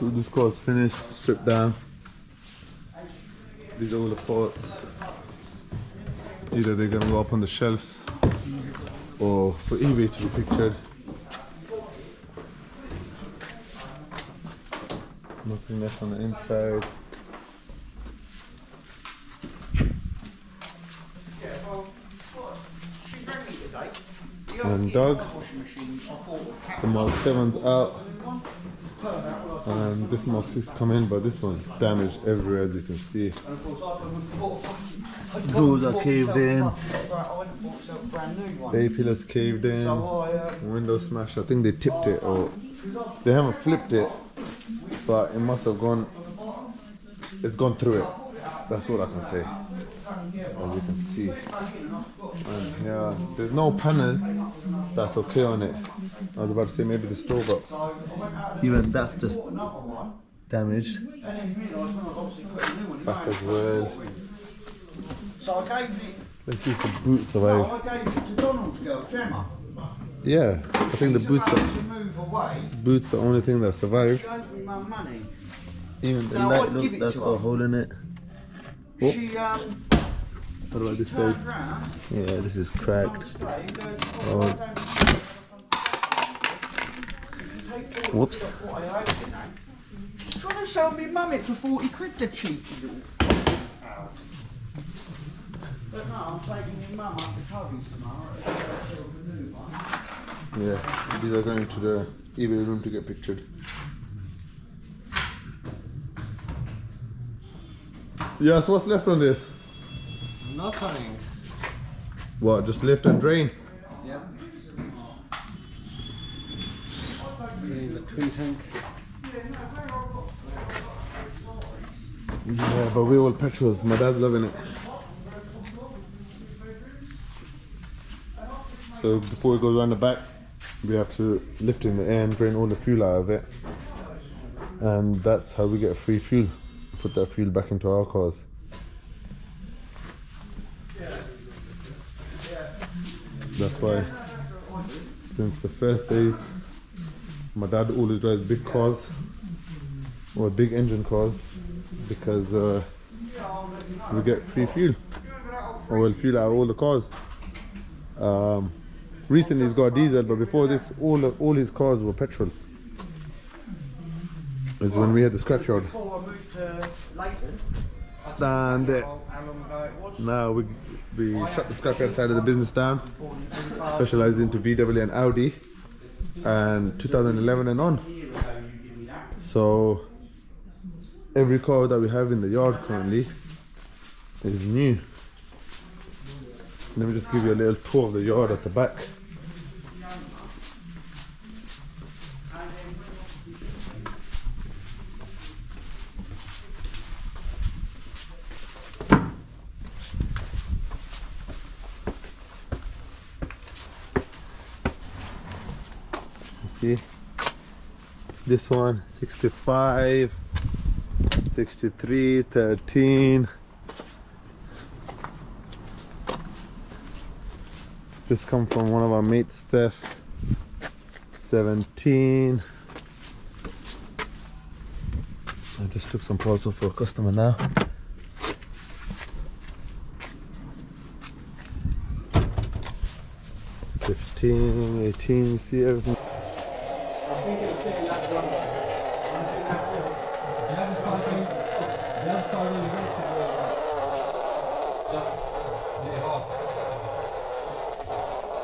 So this car's finished, stripped down. These are all the parts. Either they're gonna go up on the shelves or for eBay to be pictured. Nothing left on the inside. And dog. The Mark 7's out. And this Mark 6 come in, but this one's damaged everywhere, as you can see. Doors are caved in. A-pillars caved in. Window smashed. I think they tipped it, or they haven't flipped it, but it must have gone. It's gone through it. That's what I can say. As you can see. And yeah, there's no panel that's okay on it. I was about to say maybe the store, but even that's just damaged. Back as well. Let's see if the boots survive. Yeah, I think the boots the only thing that survived. Even the light, look, that's got a hole in it. Oh. What about this side? Yeah, this is cracked. Oh. Whoops. Trying to sell me mum it for 40 quid, the cheeky little fucking cow. But no, I'm taking my mum up the cubbies tomorrow. Yeah, these are going to the eBay room to get pictured. Yeah, so what's left on this? Nothing. What, just lift and drain? Yeah. Clean the twin tank. Yeah, but we all petrols. My dad's loving it. So before it goes around the back, we have to lift in the air and drain all the fuel out of it. And that's how we get free fuel. Put that fuel back into our cars. That's why, since the first days, my dad always drives big cars, or big engine cars, because we get free fuel, or we'll fuel out all the cars. Recently he's got diesel, but before this, all his cars were petrol. Is when we had the scrapyard. And now we shut the scrapyard side of the business down, specialized into VW and Audi, and 2011 and on. So every car that we have in the yard currently is new. Let me just give you a little tour of the yard at the back. See, this one 65, 63, 13. This come from one of our mates, Steph. 17. I just took some parts off for a customer now. 15, 18, see everything.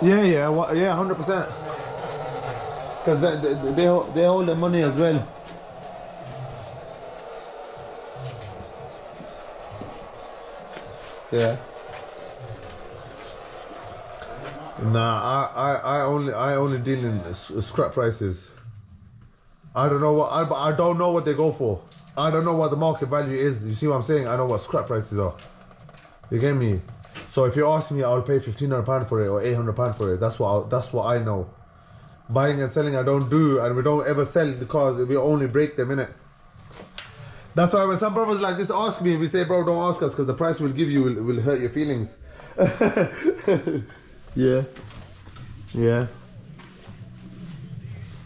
Yeah, 100%. Because they hold the money as well. Yeah. Nah, I only deal in scrap prices. I don't know what they go for. I don't know what the market value is. You see what I'm saying? I know what scrap prices are. You get me? So if you ask me, I'll pay £1,500 for it or £800 for it. That's what I know. Buying and selling I don't do, and we don't ever sell the cars. We only break them, innit? That's why when some brothers like this ask me, we say, bro, don't ask us, because the price we'll give you will hurt your feelings. Yeah.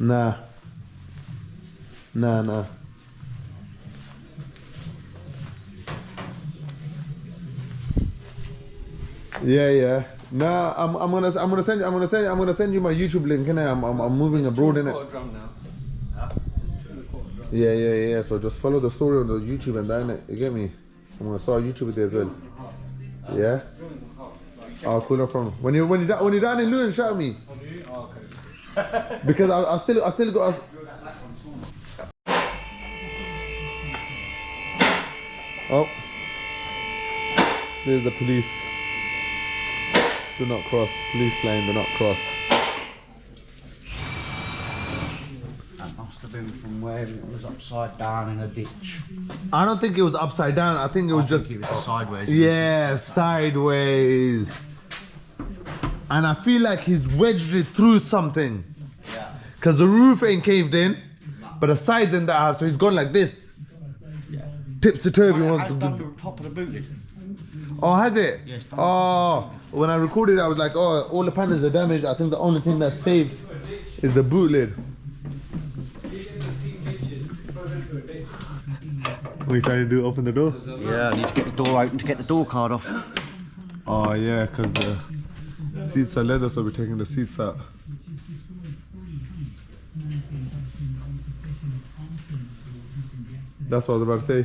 Nah. Yeah. Nah, I'm gonna send you my YouTube link, innit? I'm moving abroad, innit? Drum now. Yeah. So just follow the story on the YouTube and that, innit? You get me? I'm gonna start YouTube with it as well. Yeah. Oh, cool, no problem. When you're down in Luton, shout at me. Oh, okay. Because I still got. Oh, there's the police. Do not cross. Police line. Do not cross. That must have been from where it was upside down in a ditch. I don't think it was upside down. I think it was just. It was sideways. Yeah, sideways. And I feel like he's wedged it through something. Yeah. Because the roof ain't caved in, but the sides in that house, so he's gone like this. Yeah. Tips to turvy. Well, it has done the top of the boot lid. Oh, has it? Yeah, it's done. Oh, when I recorded, I was like, oh, all the panels are damaged. I think the only thing that's saved is the boot lid. What are you trying to do? Open the door? Yeah, I need to get the door open to get the door card off. Oh, yeah, because the seats are leather, so we're taking the seats out. That's what I was about to say.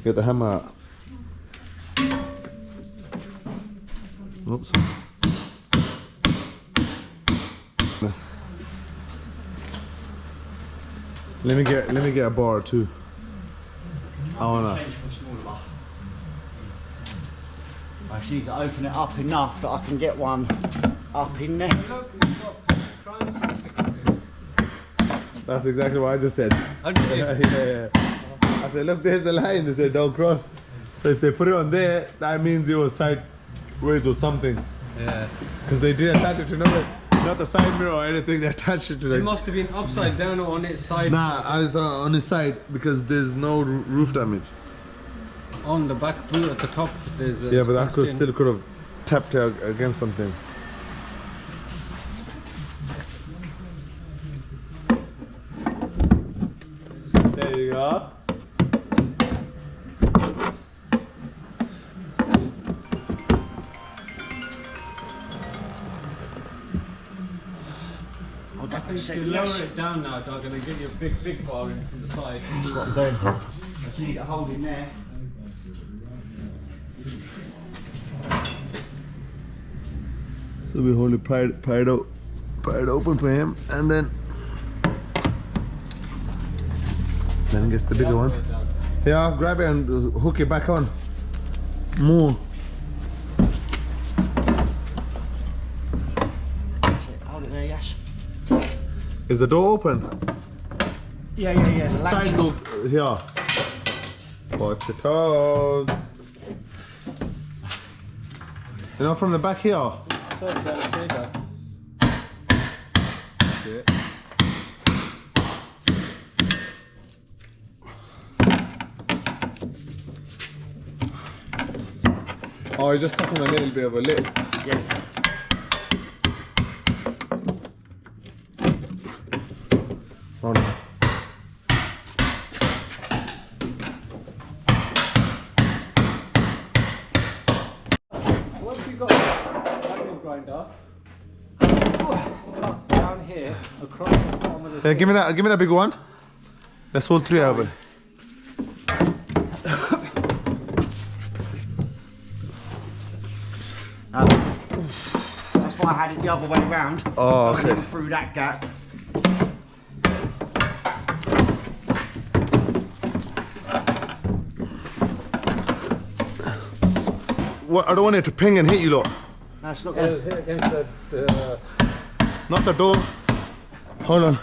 Get the hammer out. Oops. Let me get a bar too. I wanna. Change for a smaller bar. I just need to open it up enough that I can get one up in there. That's exactly what I just said. Yeah. I said, look, there's the line. They said, don't cross. So if they put it on there, that means it was sideways or something. Yeah. Because they did attach it to not the side mirror or anything. They attached it to It the. must have been upside down or on its side. Nah, I was on his side because there's no roof damage. On the back boot at the top, there's a. Yeah, but that could have tapped against something. There you go. I'll definitely If say you lower yes. it down now, they're going to give you a big bar in from the side. That's what I'm doing. I just need to hold in there. So we hold it pried open for him, and then gets the bigger one. Yeah, grab it and hook it back on. More. Hold it there, yes. Is the door open? Yeah. The latch. Side door here. Watch your toes. You know, from the back here. That's it. Oh, you're just talking a little bit of a lid. Yeah. Hold on. Once you got that vacuum grinder, cut down here across the bottom of the. Yeah, give me that big one. That's all three of it. That's why I had it the other way round. Oh, okay. Through that gap. What? I don't want it to ping and hit you lot. That's not It'll good. hit against the Not the door. Hold on.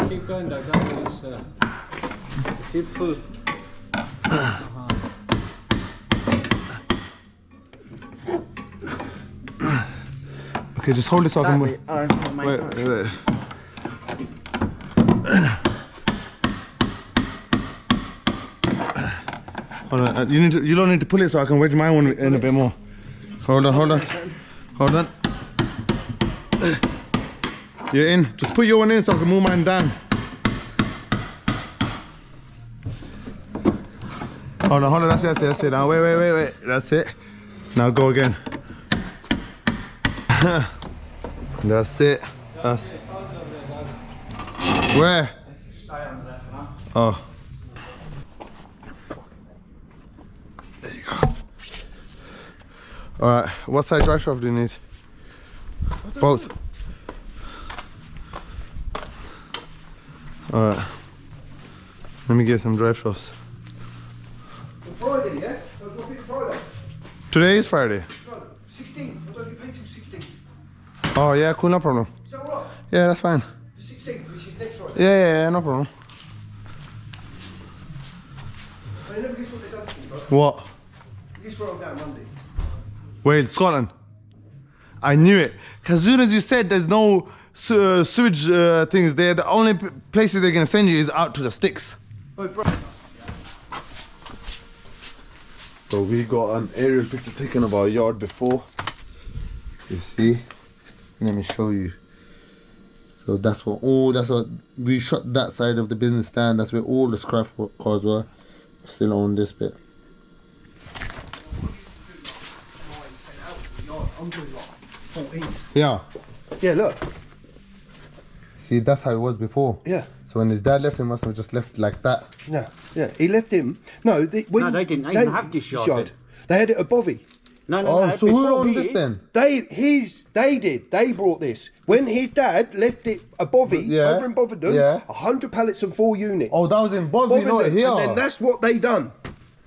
keep going down this. Keep pull. Okay, just hold it so I can That bit, wait. Hold on. You don't need to pull it so I can wedge my one in a bit more. Hold on. You're in. Just put your one in so I can move mine down. Hold on. That's it. Now wait. That's it. Now go again. That's it. That's it. Where? Oh. There you go. Alright, what side drive shaft do you need? Both. Alright. Let me get some drive shafts. Friday, yeah? I'll drop it Friday. Today is Friday. No, 16th. I don't get paid till 16th. Oh yeah, cool, no problem. Is that alright? Yeah, that's fine. The 16th, which is next Friday. Yeah, no problem. I never guess what they've done to me, bro. What? Guess where I'm going Monday. Wales, Scotland. I knew it. Because as soon as you said there's no sewage things there, the only places they're going to send you is out to the sticks. Oh, bro. So we got an aerial picture taken of our yard before. You see? Let me show you. So that's what we shot that side of the business stand. That's where all the scrap cars were. Still on this bit. I'm doing like 14. Yeah. Yeah, look. See, that's how it was before. Yeah. So when his dad left, he must have just left like that. Yeah, yeah. He left him. No, they didn't even have this yard. They had it at Bovey. No, Oh, so who owned here, this then? They did. They brought this. When his dad left it at Bovey, Yeah. over in Botherden, Yeah. 100 pallets and 4 units. Oh, that was in Bobby, not here. And then that's what they done.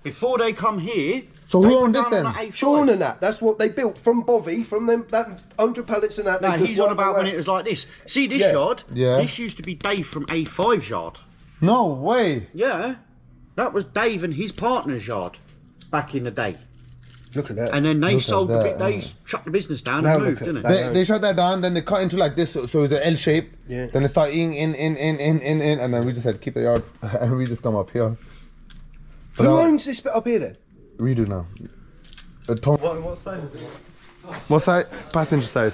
Before they come here. So they who were owned this down then? on that A5. Sean and that. That's what they built from Bovey, from them that 100 pallets and that. No, they just he's on wiped about away. when it was like this. See this Yeah. yard? Yeah. This used to be Dave from A5's yard. No way. Yeah. That was Dave and his partner's yard back in the day. Look at that. And then they Look sold at the that, bit, they yeah. shut the business down Now and look moved, at didn't that. it? They shut that down, then they cut into like this, so it's an L shape. Yeah. Then they start in, and then we just had to keep the yard, and we just come up here. But Who now- owns this bit up here then? We do now. What side is it? What side? Passenger side.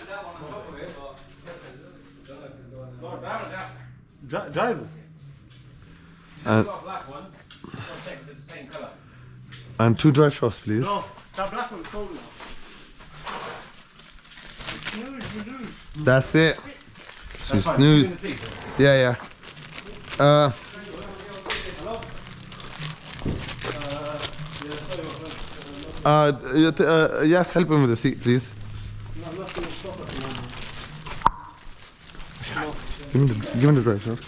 Drivers. And, Black one. I'll check if it's the same colour. and 2 drive shafts, please. No, that black one's sold now. That's it. Just snooze. Yeah. Yes, help him with the seat, please. Give him the drive shaft.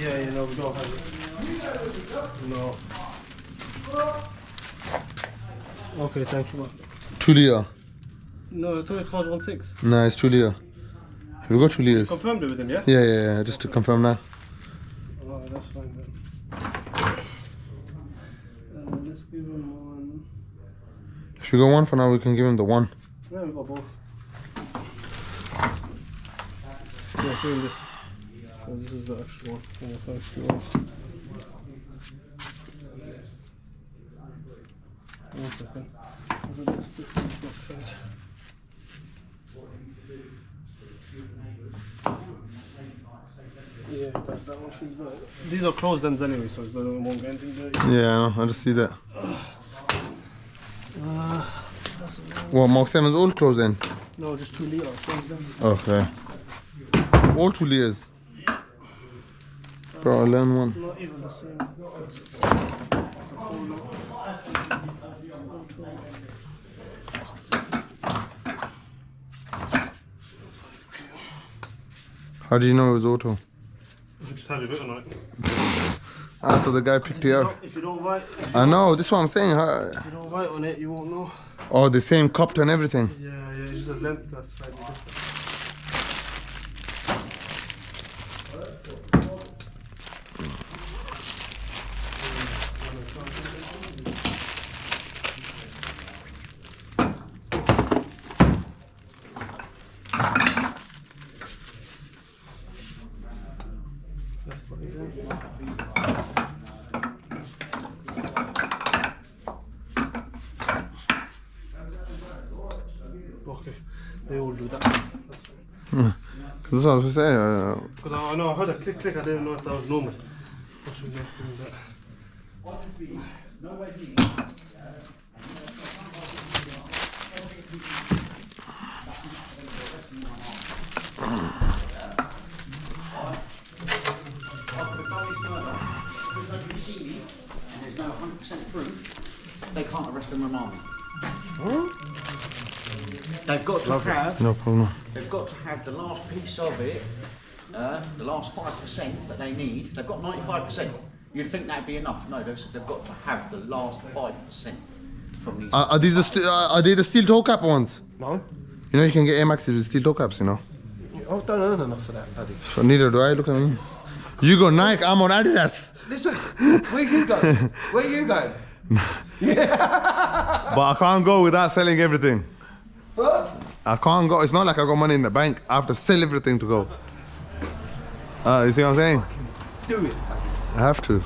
Yeah, no, we don't have it. No. Okay, thank you. 2 liter. No, I thought it was 1.6. No, it's 2 liter. Have you got 2 liters? Confirmed it with him, yeah? Yeah, just to confirm that. Oh, that's fine then. Let's give him one. If you go 1 for now, we can give him the 1. Yeah, we got both. Yeah, give him this. So this is the actual one. Yeah, thanks, you want. 1 second. Is it this back side? Yeah, that one feels better. These are closed ends anyway, so it's better we won't get anything dirty. Yeah, I know. I just see that. What, Mark 7's all closed in? No, just 2 liters. Closed ends. Okay. All 2 liters. Bro, I learned one. Not even the same. How do you know it was auto? You just have it written on it. After the guy picked it up. If you don't write, I know, this is what I'm saying. if you don't write on it, you won't know. Oh, the same cupped and everything. Yeah, it's just the length that's slightly different. That's what it is. Okay, they all do that. That's fine. This is what I was saying. Because I know I heard a click, I didn't know if that was normal. What should we not do that? Western Army. They've got to have. No problem. They've got to have the last piece of it, the last 5% that they need. They've got 95%. You'd think that'd be enough. No, they've got to have the last 5% from these. Are they the steel toe cap ones? No. You know you can get Air Maxes with steel toe caps, you know. I don't earn enough for that, buddy. So neither do I. Look at me. You go Nike, I'm on Adidas. Listen, where you going? Where you going? But I can't go without selling everything. What? I can't go. It's not like I got money in the bank. I have to sell everything to go. You see what I'm saying? Do it. I have to.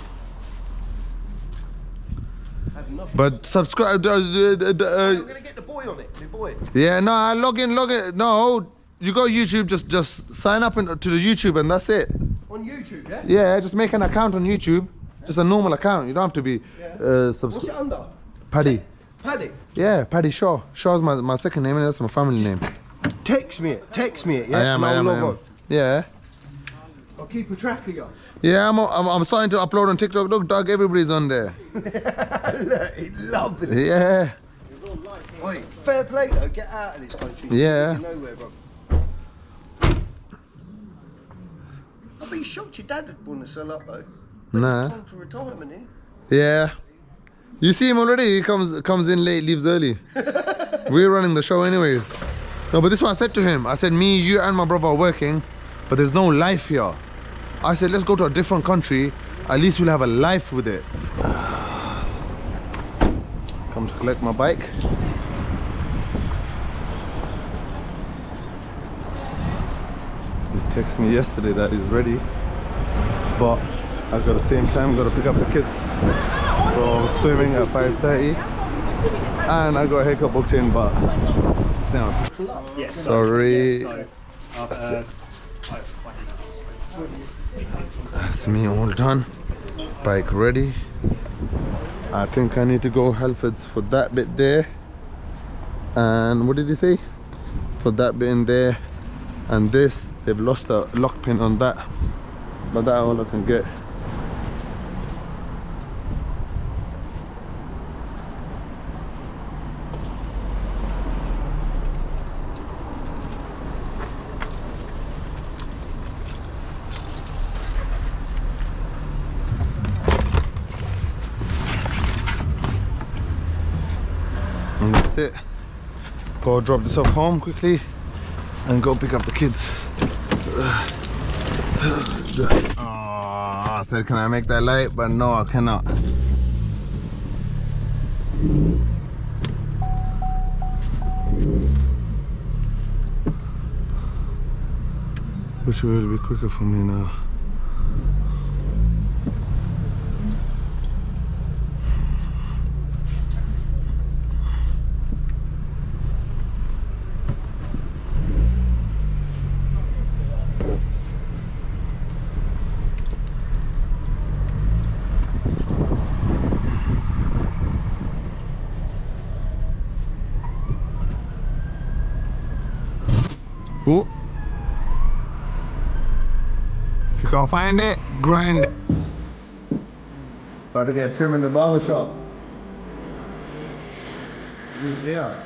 Had enough. But subscribe. I'm gonna get the boy on it. The boy. Yeah, no, I log in. No, you go YouTube. Just sign up to the YouTube and that's it. On YouTube, yeah? Yeah, just make an account on YouTube. Just a normal account. You don't have to be What's it subscribed. under? Paddy. Paddy. Yeah, Paddy Shaw. Shaw's my second name and that's my family name. Text me it, yeah? I am. And I'll log on. Yeah. I'll keep a track of you. Yeah, I'm starting to upload on TikTok. Look, dog, everybody's on there. Look, he loves it. Yeah. Wait, fair play though, get out of this country. Yeah. You're nowhere, bro. I'd be shocked your dad would want to sell up though. Nah. Time for retirement, eh? Yeah. You see him already. He comes in late, leaves early. We're running the show anyways. No, but this is what I said to him. I said, me, you, and my brother are working, but there's no life here. I said, let's go to a different country. At least we'll have a life with it. Come to collect my bike. He texted me yesterday that he's ready, but I got the same time, got to pick up the kids from swimming at 5:30, and I got a haircut booked in, but no. Sorry. That's me all done. Bike ready. I think I need to go Halfords for that bit there. And what did he say? For that bit in there. And this, they've lost a lock pin on that. But that's all I can get. And that's it. Go drop this off home quickly and go pick up the kids. Oh, I said, can I make that light? But no, I cannot. Which will be quicker for me now. Ooh. If you can't find it, grind it. About to get trim in the barber shop. Yeah.